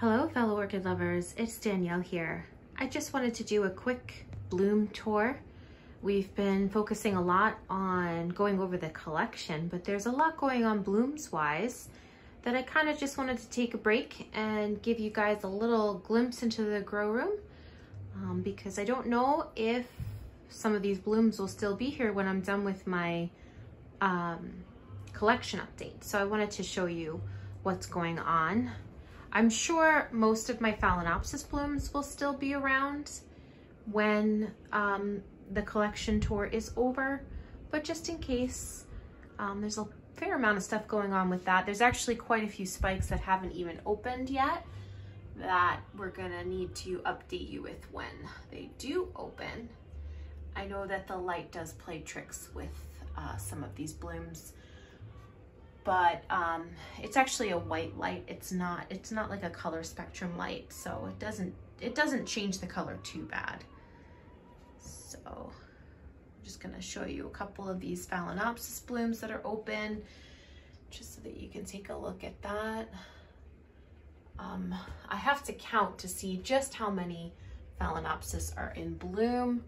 Hello fellow orchid lovers, it's Danielle here. I just wanted to do a quick bloom tour. We've been focusing a lot on going over the collection, but there's a lot going on blooms wise that I kind of just wanted to take a break and give you guys a little glimpse into the grow room because I don't know if some of these blooms will still be here when I'm done with my collection update. So I wanted to show you what's going on. I'm sure most of my Phalaenopsis blooms will still be around when the collection tour is over, but just in case, there's a fair amount of stuff going on with that. There's actually quite a few spikes that haven't even opened yet that we're gonna need to update you with when they do open. I know that the light does play tricks with some of these blooms, but it's actually a white light. It's not like a color spectrum light, so it doesn't change the color too bad. So I'm just gonna show you a couple of these Phalaenopsis blooms that are open, just so that you can take a look at that. I have to count to see just how many Phalaenopsis are in bloom.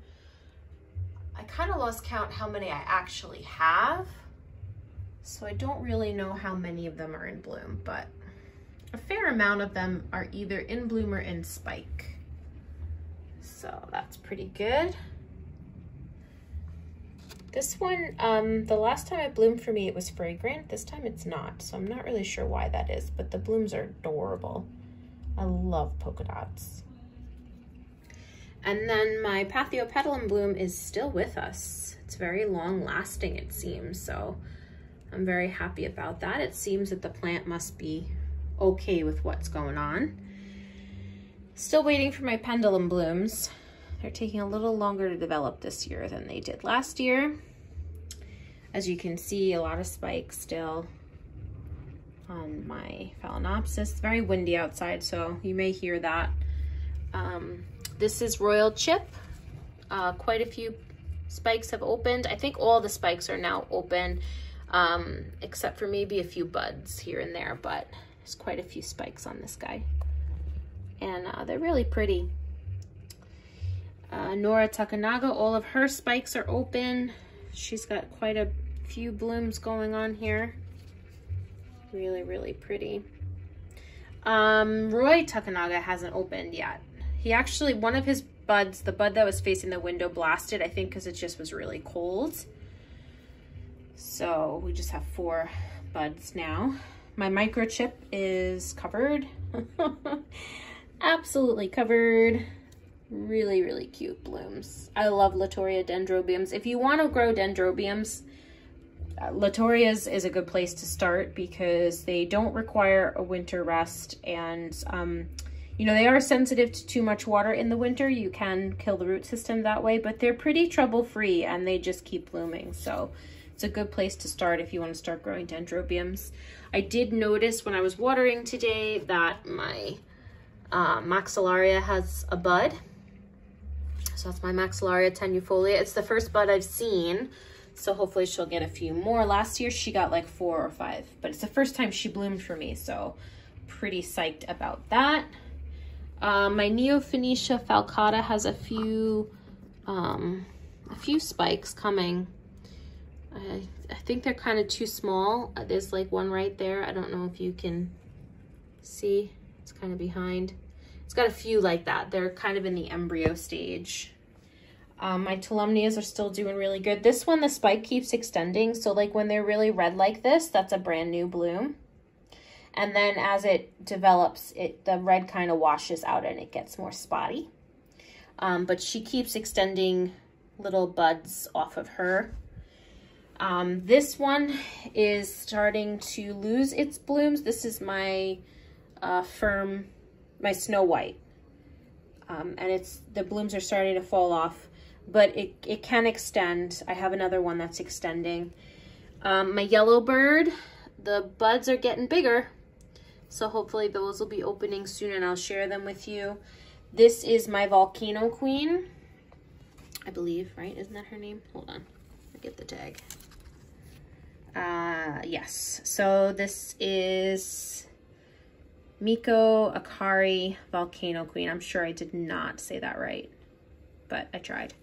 I kind of lost count how many I actually have, so I don't really know how many of them are in bloom, but a fair amount of them are either in bloom or in spike. So that's pretty good. This one, the last time it bloomed for me, it was fragrant. This time it's not, so I'm not really sure why that is, but the blooms are adorable. I love polka dots. And then my Paphiopedilum bloom is still with us. It's very long lasting, it seems, so I'm very happy about that. It seems that the plant must be okay with what's going on. Still waiting for my pendulum blooms. They're taking a little longer to develop this year than they did last year. As you can see, a lot of spikes still on my Phalaenopsis. It's very windy outside, so you may hear that. This is Royal Chip. Quite a few spikes have opened. I think all the spikes are now open, except for maybe a few buds here and there, but there's quite a few spikes on this guy. And they're really pretty. Nora Takanaga, all of her spikes are open. She's got quite a few blooms going on here. Really, really pretty. Roy Takanaga hasn't opened yet. He actually, one of his buds, the bud that was facing the window, blasted, I think because it just was really cold. So we just have 4 buds now. My microchip is covered. Absolutely covered. Really, really cute blooms. I love Latoria dendrobiums. If you want to grow dendrobiums, Latoria's is a good place to start because they don't require a winter rest, and you know, they are sensitive to too much water in the winter. You can kill the root system that way, but they're pretty trouble-free and they just keep blooming. So it's a good place to start if you want to start growing dendrobiums. I did notice when I was watering today that my Maxillaria has a bud. So that's my Maxillaria tenuifolia. It's the first bud I've seen, so hopefully she'll get a few more. Last year she got like 4 or 5, but it's the first time she bloomed for me, so pretty psyched about that. My Neophenesia Falcata has a few spikes coming. I think they're kind of too small. There's like one right there. I don't know if you can see. It's kind of behind. It's got a few like that. They're kind of in the embryo stage. My Tolumnias are still doing really good. This one, the spike keeps extending. So like when they're really red like this, that's a brand new bloom. And then as it develops, the red kind of washes out and it gets more spotty. But she keeps extending little buds off of her. This one is starting to lose its blooms. This is my my Snow White. And the blooms are starting to fall off, but it can extend. I have another one that's extending. My Yellowbird, the buds are getting bigger. So hopefully those will be opening soon and I'll share them with you. This is my Volcano Queen, I believe, right? Isn't that her name? Hold on, I get the tag. Yes, so this is Miko Akari Volcano Queen. I'm sure I did not say that right, but I tried.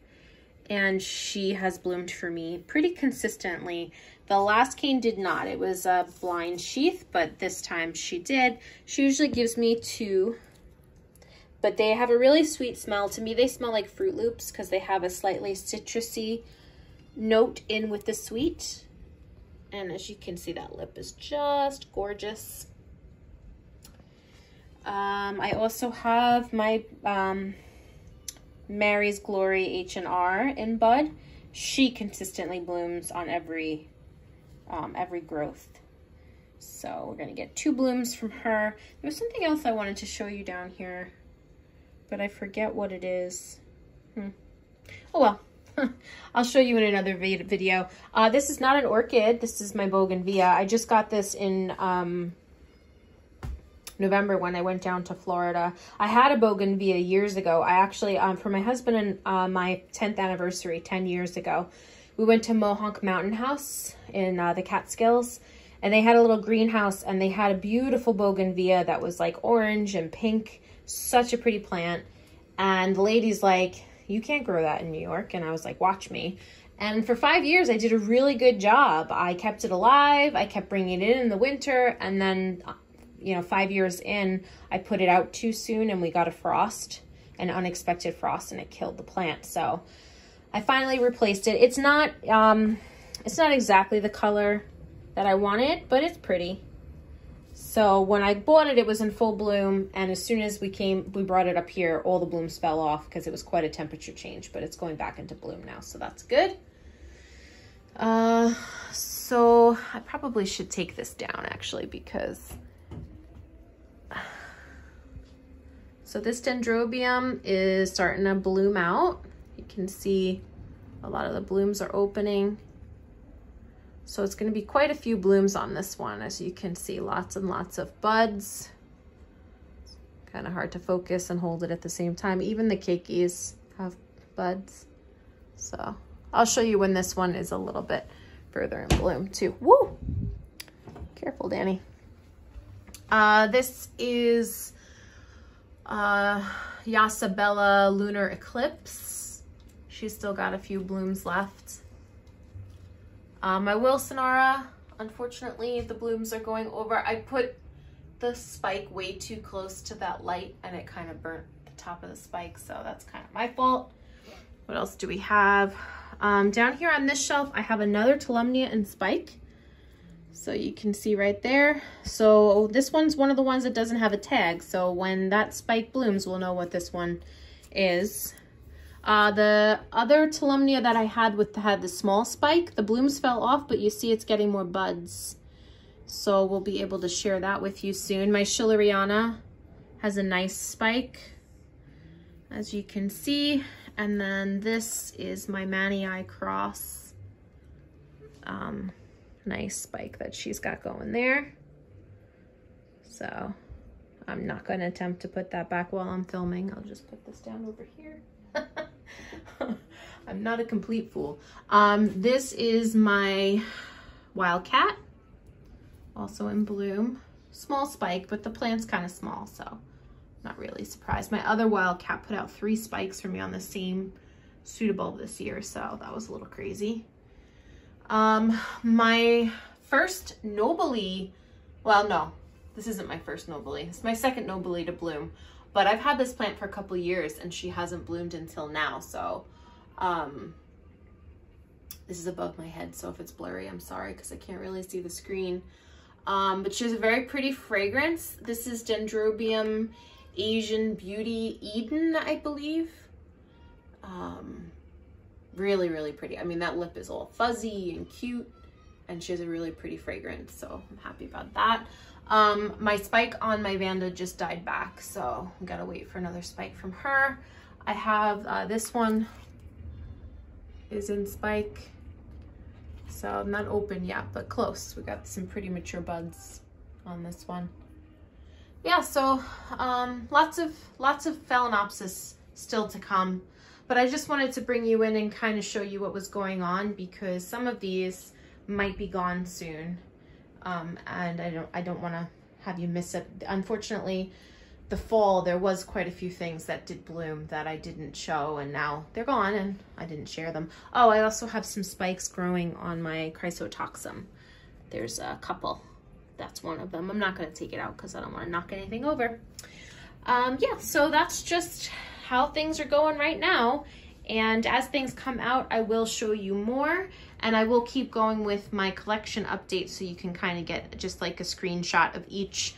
And she has bloomed for me pretty consistently. The last cane did not. It was a blind sheath, but this time she did. She usually gives me 2, but they have a really sweet smell. To me, they smell like Fruit Loops because they have a slightly citrusy note in with the sweet. And as you can see, that lip is just gorgeous. I also have my Mary's Glory H&R in bud. She consistently blooms on every growth. So we're gonna get 2 blooms from her. There was something else I wanted to show you down here, but I forget what it is. Oh well, I'll show you in another video. This is not an orchid. This is my bougainvillea. I just got this in November when I went down to Florida. I had a bougainvillea years ago. I actually, for my husband and my 10th anniversary 10 years ago, we went to Mohonk Mountain House in the Catskills, and they had a little greenhouse, and they had a beautiful bougainvillea that was like orange and pink. Such a pretty plant. And the lady's like, you can't grow that in New York. And I was like, watch me. And for 5 years, I did a really good job. I kept it alive. I kept bringing it in the winter, and then, you know, 5 years in, I put it out too soon and we got a frost, an unexpected frost, and it killed the plant. So I finally replaced it. It's not exactly the color that I wanted, but it's pretty. So when I bought it, it was in full bloom. And as soon as we brought it up here, all the blooms fell off because it was quite a temperature change, but it's going back into bloom now. So that's good. So I probably should take this down actually, because so this dendrobium is starting to bloom out. You can see a lot of the blooms are opening. So it's going to be quite a few blooms on this one. As you can see, lots and lots of buds. It's kind of hard to focus and hold it at the same time. Even the keikis have buds. So I'll show you when this one is a little bit further in bloom too. Woo! Careful, Danny. This is Yasabella Lunar Eclipse. She's still got a few blooms left. My Wilsonara, unfortunately, the blooms are going over. I put the spike way too close to that light and it kind of burnt the top of the spike, so that's kind of my fault. What else do we have? Down here on this shelf, I have another Tolumnia in spike. So you can see right there. So this one's one of the ones that doesn't have a tag. So when that spike blooms, we'll know what this one is. The other Tolumnia that I had had the small spike, the blooms fell off, but you see it's getting more buds. So we'll be able to share that with you soon. My Schilleriana has a nice spike, as you can see. And then this is my Manii Cross. Nice spike that she's got going there. So I'm not going to attempt to put that back while I'm filming. I'll just put this down over here. I'm not a complete fool. This is my Wildcat, also in bloom. Small spike, but the plant's kind of small, so not really surprised. My other Wildcat put out 3 spikes for me on the same pseudobulb this year, so that was a little crazy. My first Nobile, well, no, this isn't my first Nobile. It's my second Nobile to bloom. But I've had this plant for a couple years and she hasn't bloomed until now. So this is above my head. So if it's blurry, I'm sorry because I can't really see the screen. But she has a very pretty fragrance. This is Dendrobium Asian Beauty Eden, I believe. Really, really pretty. I mean, that lip is all fuzzy and cute and she has a really pretty fragrance. So I'm happy about that. My spike on my Vanda just died back, so I gotta wait for another spike from her. I have this one is in spike, so not open yet, but close. We got some pretty mature buds on this one. Yeah, so lots of Phalaenopsis still to come, but I just wanted to bring you in and kind of show you what was going on because some of these might be gone soon. And I don't want to have you miss it. Unfortunately, the fall, there was quite a few things that did bloom that I didn't show, and now they're gone and I didn't share them. Oh, I also have some spikes growing on my chrysotoxum. There's a couple. That's one of them. I'm not going to take it out because I don't want to knock anything over. Yeah, so that's just how things are going right now. And as things come out, I will show you more, and I will keep going with my collection updates so you can kind of get just like a screenshot of each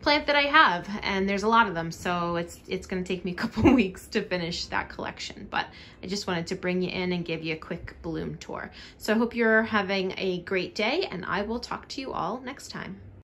plant that I have. And there's a lot of them, so it's going to take me a couple weeks to finish that collection. But I just wanted to bring you in and give you a quick bloom tour. So I hope you're having a great day, and I will talk to you all next time.